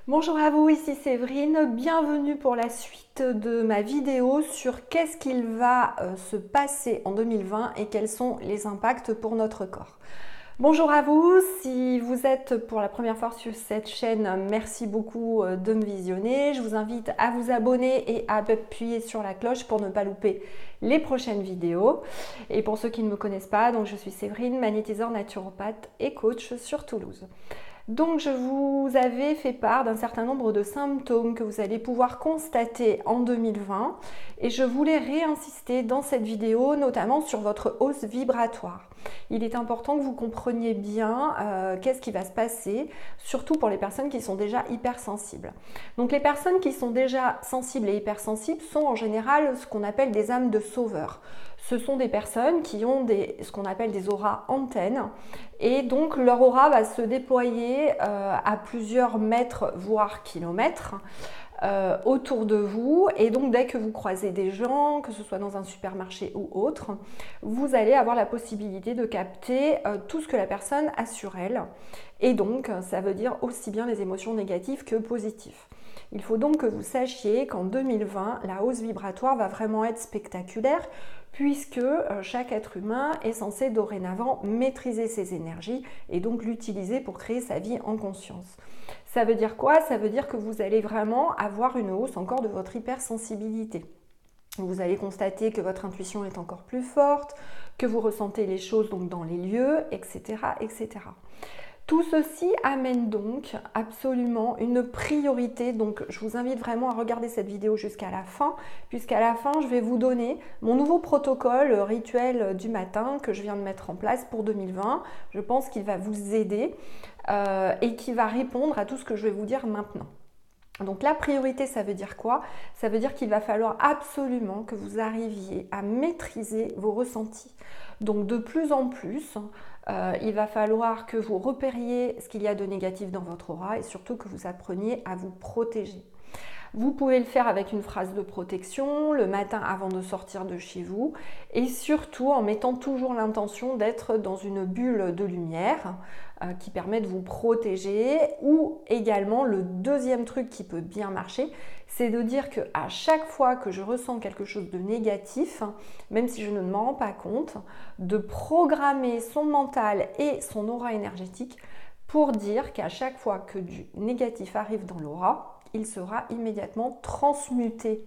Bonjour à vous, ici Séverine, bienvenue pour la suite de ma vidéo sur qu'est-ce qu'il va se passer en 2020 et quels sont les impacts pour notre corps. Bonjour à vous, si vous êtes pour la première fois sur cette chaîne, merci beaucoup de me visionner. Je vous invite à vous abonner et à appuyer sur la cloche pour ne pas louper les prochaines vidéos. Et pour ceux qui ne me connaissent pas, donc je suis Séverine, magnétiseur naturopathe et coach sur Toulouse. Donc je vous avais fait part d'un certain nombre de symptômes que vous allez pouvoir constater en 2020 et je voulais réinsister dans cette vidéo notamment sur votre hausse vibratoire. Il est important que vous compreniez bien qu'est-ce qui va se passer, surtout pour les personnes qui sont déjà hypersensibles. Donc les personnes qui sont déjà sensibles et hypersensibles sont en général ce qu'on appelle des âmes de sauveurs. Ce sont des personnes qui ont ce qu'on appelle des auras antennes et donc leur aura va se déployer à plusieurs mètres voire kilomètres autour de vous, et donc dès que vous croisez des gens, que ce soit dans un supermarché ou autre, vous allez avoir la possibilité de capter tout ce que la personne a sur elle, et donc ça veut dire aussi bien les émotions négatives que positives. Il faut donc que vous sachiez qu'en 2020, la hausse vibratoire va vraiment être spectaculaire puisque chaque être humain est censé dorénavant maîtriser ses énergies et donc l'utiliser pour créer sa vie en conscience. Ça veut dire quoi? Ça veut dire que vous allez vraiment avoir une hausse encore de votre hypersensibilité. Vous allez constater que votre intuition est encore plus forte, que vous ressentez les choses donc dans les lieux, etc., etc. Tout ceci amène donc absolument une priorité, donc je vous invite vraiment à regarder cette vidéo jusqu'à la fin, puisqu'à la fin je vais vous donner mon nouveau protocole rituel du matin que je viens de mettre en place pour 2020. Je pense qu'il va vous aider et qui va répondre à tout ce que je vais vous dire maintenant. Donc la priorité, ça veut dire quoi? Ça veut dire qu'il va falloir absolument que vous arriviez à maîtriser vos ressentis. Donc de plus en plus, il va falloir que vous repériez ce qu'il y a de négatif dans votre aura et surtout que vous appreniez à vous protéger. Vous pouvez le faire avec une phrase de protection le matin avant de sortir de chez vous et surtout en mettant toujours l'intention d'être dans une bulle de lumière qui permet de vous protéger. Ou également le deuxième truc qui peut bien marcher, c'est de dire que à chaque fois que je ressens quelque chose de négatif, même si je ne m'en rends pas compte, de programmer son mental et son aura énergétique pour dire qu'à chaque fois que du négatif arrive dans l'aura, il sera immédiatement transmuté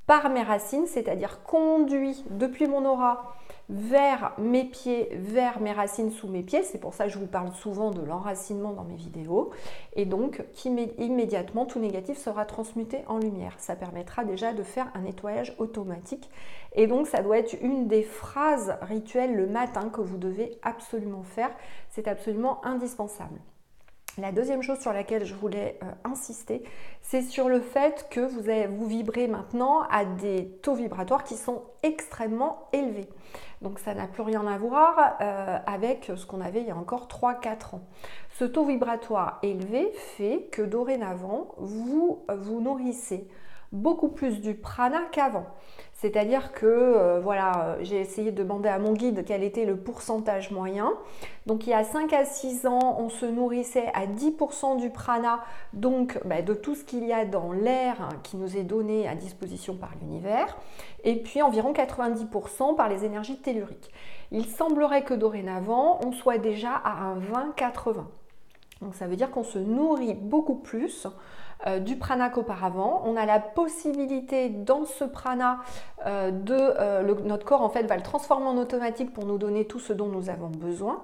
par mes racines, c'est-à-dire conduit depuis mon aura vers mes pieds, vers mes racines sous mes pieds. C'est pour ça que je vous parle souvent de l'enracinement dans mes vidéos. Et donc, immédiatement, tout négatif sera transmuté en lumière. Ça permettra déjà de faire un nettoyage automatique. Et donc, ça doit être une des phrases rituelles le matin que vous devez absolument faire. C'est absolument indispensable. La deuxième chose sur laquelle je voulais insister, c'est sur le fait que vous vibrez maintenant à des taux vibratoires qui sont extrêmement élevés. Donc ça n'a plus rien à voir avec ce qu'on avait il y a encore 3-4 ans. Ce taux vibratoire élevé fait que dorénavant, vous nourrissez beaucoup plus du prana qu'avant. C'est-à-dire que voilà, j'ai essayé de demander à mon guide quel était le pourcentage moyen. Donc il y a 5 à 6 ans, on se nourrissait à 10% du prana, donc de tout ce qu'il y a dans l'air qui nous est donné à disposition par l'univers, et puis environ 90% par les énergies telluriques. Il semblerait que dorénavant, on soit déjà à un 20-80. Donc ça veut dire qu'on se nourrit beaucoup plus du prana qu'auparavant. On a la possibilité dans ce prana notre corps en fait va le transformer en automatique pour nous donner tout ce dont nous avons besoin,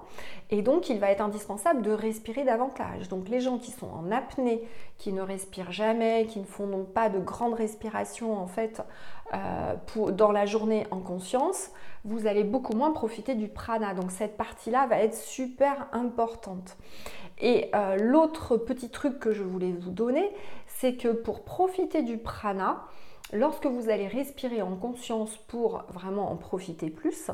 et donc il va être indispensable de respirer davantage. Donc les gens qui sont en apnée, qui ne respirent jamais, qui ne font donc pas de grandes respirations en fait dans la journée en conscience, vous allez beaucoup moins profiter du prana. Donc cette partie-là va être super importante. Et l'autre petit truc que je voulais vous donner, c'est que pour profiter du prana, lorsque vous allez respirer en conscience pour vraiment en profiter plus,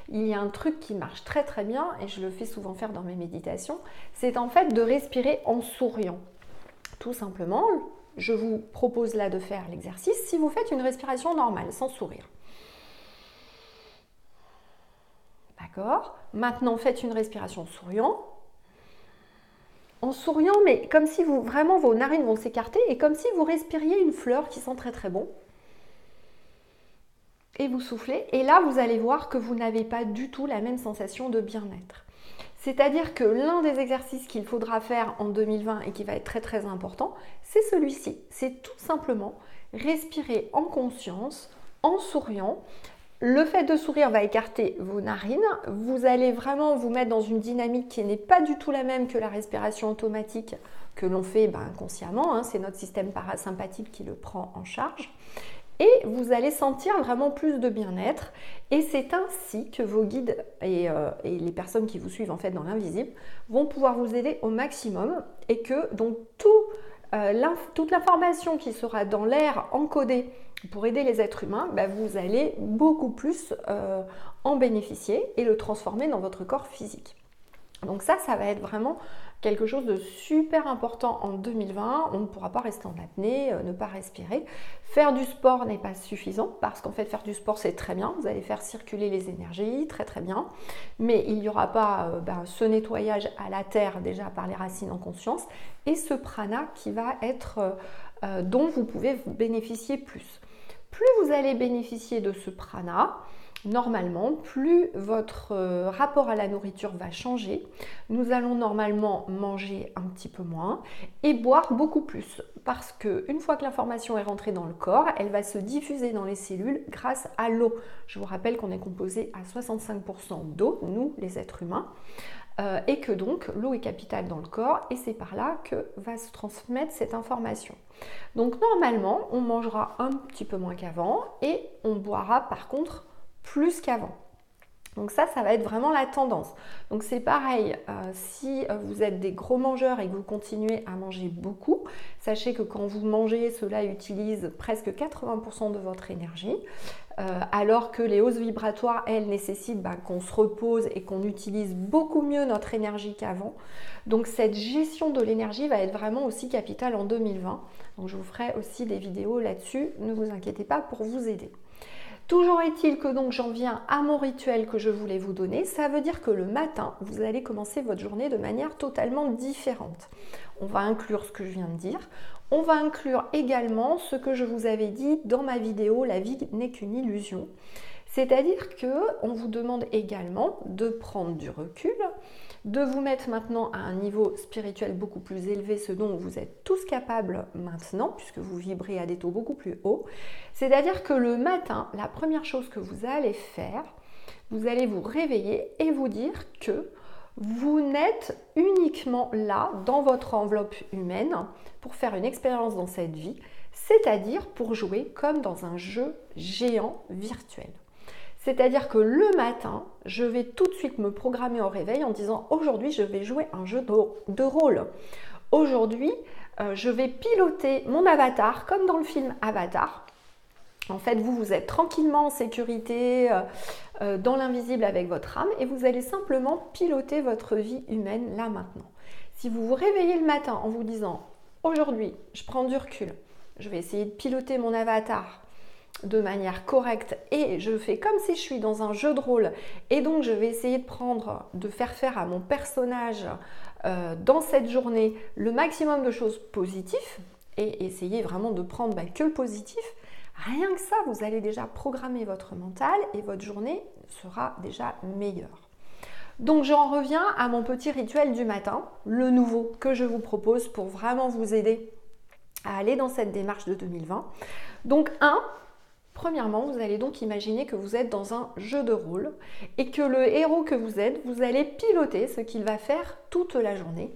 il y a un truc qui marche très très bien et je le fais souvent faire dans mes méditations, c'est en fait de respirer en souriant. Tout simplement, je vous propose là de faire l'exercice si vous faites une respiration normale, sans sourire. D'accord? Maintenant, faites une respiration souriant. en souriant, mais comme si vraiment vos narines vont s'écarter et comme si vous respiriez une fleur qui sent très très bon. Et vous soufflez, et là vous allez voir que vous n'avez pas du tout la même sensation de bien-être. C'est-à-dire que l'un des exercices qu'il faudra faire en 2020 et qui va être très très important, c'est celui-ci. C'est tout simplement respirer en conscience, en souriant. Le fait de sourire va écarter vos narines. Vous allez vraiment vous mettre dans une dynamique qui n'est pas du tout la même que la respiration automatique que l'on fait inconsciemment. C'est notre système parasympathique qui le prend en charge. Et vous allez sentir vraiment plus de bien-être. Et c'est ainsi que vos guides et les personnes qui vous suivent en fait dans l'invisible vont pouvoir vous aider au maximum et que donc toute l'information qui sera dans l'air encodée pour aider les êtres humains, vous allez beaucoup plus en bénéficier et le transformer dans votre corps physique. Donc ça va être vraiment quelque chose de super important en 2020. On ne pourra pas rester en apnée, ne pas respirer. Faire du sport n'est pas suffisant parce qu'en fait faire du sport c'est très bien. Vous allez faire circuler les énergies, très très bien. Mais il n'y aura pas ce nettoyage à la terre déjà par les racines en conscience et ce prana qui va être dont vous pouvez bénéficier plus. Plus vous allez bénéficier de ce prana, normalement, plus votre rapport à la nourriture va changer. Nous allons normalement manger un petit peu moins et boire beaucoup plus parce qu'une fois que l'information est rentrée dans le corps, elle va se diffuser dans les cellules grâce à l'eau. Je vous rappelle qu'on est composé à 65% d'eau, nous les êtres humains, et que donc l'eau est capitale dans le corps et c'est par là que va se transmettre cette information. Donc normalement, on mangera un petit peu moins qu'avant et on boira par contre plus qu'avant. Donc ça va être vraiment la tendance. Donc c'est pareil, si vous êtes des gros mangeurs et que vous continuez à manger beaucoup, sachez que quand vous mangez, cela utilise presque 80% de votre énergie, alors que les hausses vibratoires, elles, nécessitent qu'on se repose et qu'on utilise beaucoup mieux notre énergie qu'avant. Donc cette gestion de l'énergie va être vraiment aussi capitale en 2020. Donc je vous ferai aussi des vidéos là-dessus, ne vous inquiétez pas pour vous aider. Toujours est-il que donc j'en viens à mon rituel que je voulais vous donner. Ça veut dire que le matin, vous allez commencer votre journée de manière totalement différente. On va inclure ce que je viens de dire. On va inclure également ce que je vous avais dit dans ma vidéo « La vie n'est qu'une illusion ». C'est-à-dire qu'on vous demande également de prendre du recul, de vous mettre maintenant à un niveau spirituel beaucoup plus élevé, ce dont vous êtes tous capables maintenant, puisque vous vibrez à des taux beaucoup plus hauts. C'est-à-dire que le matin, la première chose que vous allez faire, vous allez vous réveiller et vous dire que vous n'êtes uniquement là, dans votre enveloppe humaine, pour faire une expérience dans cette vie, c'est-à-dire pour jouer comme dans un jeu géant virtuel. C'est-à-dire que le matin, je vais tout de suite me programmer au réveil en disant « Aujourd'hui, je vais jouer un jeu de rôle. Aujourd'hui, je vais piloter mon avatar comme dans le film Avatar. » En fait, vous êtes tranquillement en sécurité dans l'invisible avec votre âme et vous allez simplement piloter votre vie humaine là maintenant. Si vous vous réveillez le matin en vous disant « Aujourd'hui, je prends du recul, je vais essayer de piloter mon avatar de manière correcte et je fais comme si je suis dans un jeu de rôle et donc je vais essayer de faire faire à mon personnage dans cette journée le maximum de choses positives et essayer vraiment de prendre que le positif. Rien que ça, vous allez déjà programmer votre mental et votre journée sera déjà meilleure. Donc j'en reviens à mon petit rituel du matin, le nouveau que je vous propose pour vraiment vous aider à aller dans cette démarche de 2020. Donc premièrement, vous allez donc imaginer que vous êtes dans un jeu de rôle et que le héros que vous êtes, vous allez piloter ce qu'il va faire toute la journée.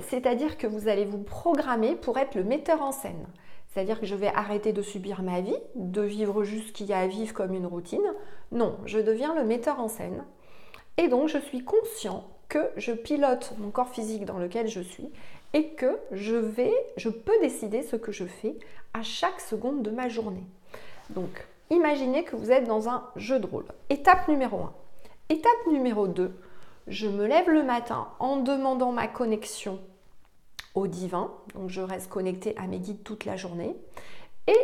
C'est-à-dire que vous allez vous programmer pour être le metteur en scène. C'est-à-dire que je vais arrêter de subir ma vie, de vivre juste ce qu'il y a à vivre comme une routine. Non, je deviens le metteur en scène. Et donc, je suis conscient que je pilote mon corps physique dans lequel je suis et que je peux décider ce que je fais à chaque seconde de ma journée. Donc, imaginez que vous êtes dans un jeu de rôle. Étape numéro 1. Étape numéro 2. Je me lève le matin en demandant ma connexion au divin. Donc, je reste connectée à mes guides toute la journée. Et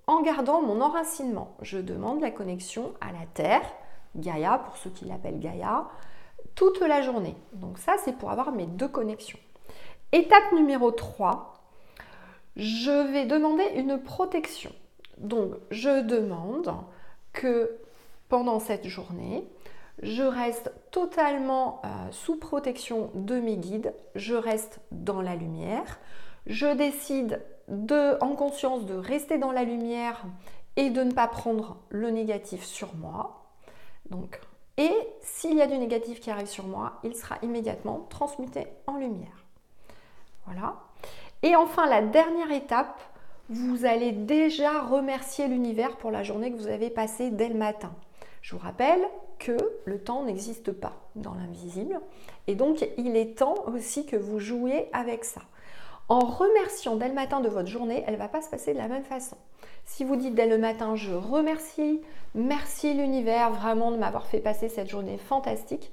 en gardant mon enracinement, je demande la connexion à la Terre, Gaïa, pour ceux qui l'appellent Gaïa, toute la journée. Donc ça, c'est pour avoir mes deux connexions. Étape numéro 3, je vais demander une protection. Donc, je demande que pendant cette journée, je reste totalement sous protection de mes guides, je reste dans la lumière, je décide en conscience de rester dans la lumière et de ne pas prendre le négatif sur moi. Donc, et s'il y a du négatif qui arrive sur moi, il sera immédiatement transmuté en lumière. Voilà. Et enfin, la dernière étape, vous allez déjà remercier l'univers pour la journée que vous avez passée dès le matin. Je vous rappelle que le temps n'existe pas dans l'invisible et donc il est temps aussi que vous jouiez avec ça. En remerciant dès le matin de votre journée, elle ne va pas se passer de la même façon. Si vous dites dès le matin, je remercie, merci l'univers vraiment de m'avoir fait passer cette journée fantastique,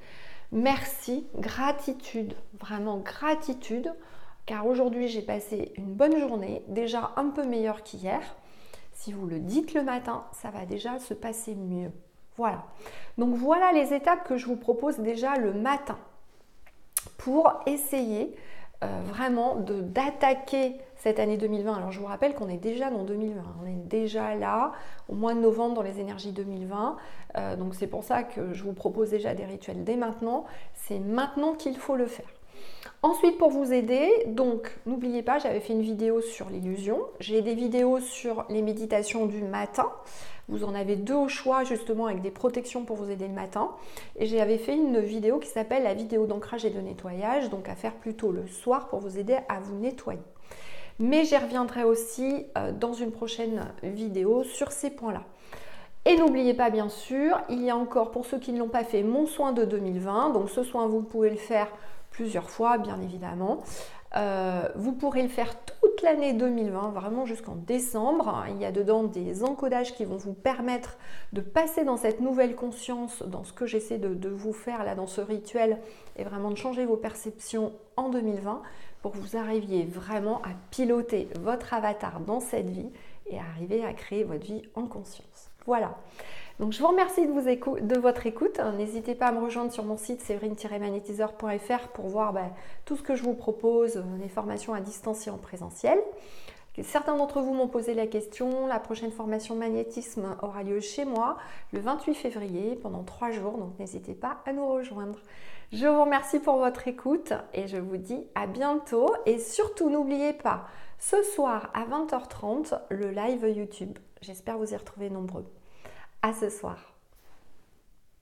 merci, gratitude, vraiment gratitude, car aujourd'hui j'ai passé une bonne journée, déjà un peu meilleure qu'hier. Si vous le dites le matin, ça va déjà se passer mieux. Voilà. Donc voilà les étapes que je vous propose déjà le matin pour essayer vraiment d'attaquer cette année 2020. Alors je vous rappelle qu'on est déjà dans 2020, on est déjà là au mois de novembre dans les énergies 2020, donc c'est pour ça que je vous propose déjà des rituels dès maintenant, c'est maintenant qu'il faut le faire. Ensuite, pour vous aider, donc n'oubliez pas, j'avais fait une vidéo sur l'illusion, j'ai des vidéos sur les méditations du matin. Vous en avez 2 au choix justement avec des protections pour vous aider le matin. Et j'avais fait une vidéo qui s'appelle la vidéo d'ancrage et de nettoyage, donc à faire plutôt le soir pour vous aider à vous nettoyer. Mais j'y reviendrai aussi dans une prochaine vidéo sur ces points-là. Et n'oubliez pas bien sûr, il y a encore pour ceux qui ne l'ont pas fait mon soin de 2020. Donc ce soin vous pouvez le faire plusieurs fois bien évidemment. Vous pourrez le faire toute l'année 2020, vraiment jusqu'en décembre. Il y a dedans des encodages qui vont vous permettre de passer dans cette nouvelle conscience, dans ce que j'essaie de vous faire là dans ce rituel, et vraiment de changer vos perceptions en 2020 pour que vous arriviez vraiment à piloter votre avatar dans cette vie et à arriver à créer votre vie en conscience. Voilà. Donc je vous remercie de votre écoute. N'hésitez pas à me rejoindre sur mon site séverine-magnétiseur.fr pour voir tout ce que je vous propose, les formations à distance et en présentiel. Certains d'entre vous m'ont posé la question, la prochaine formation magnétisme aura lieu chez moi le 28 février pendant 3 jours, donc n'hésitez pas à nous rejoindre. Je vous remercie pour votre écoute et je vous dis à bientôt. Et surtout n'oubliez pas, ce soir à 20h30, le live YouTube. J'espère vous y retrouver nombreux. À ce soir.